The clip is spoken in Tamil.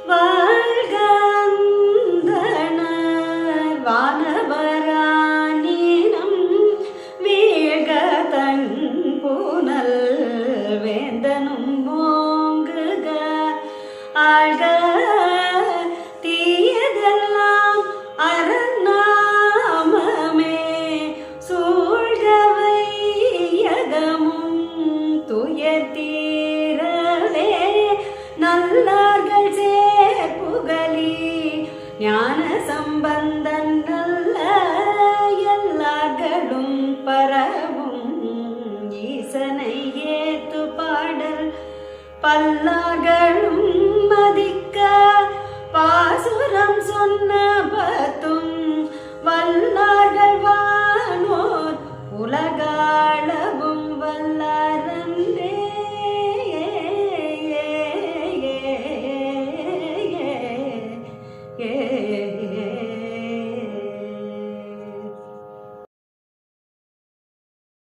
வாழ்க அந்தணர் வானவரானினம் வீழ்க தன் புனல் வேந்தனும் ஓங்குக ஆழ்க தீயதெல்லாம் அரணாமமே சூழ்க வையகமும் துயர்த்தீரவே நல்லார்கள் சேர்ப்புகலி ஞான சம்பந்தன் நல்ல எல்லார்களும் பரவும் ஈசனை ஏத்து பாடல் பல்லார்களும் மதிக்க பாசுரம் சொன்ன பத்தும் வல்லார்கள் வானோர் உலகாளவும் வல்லார்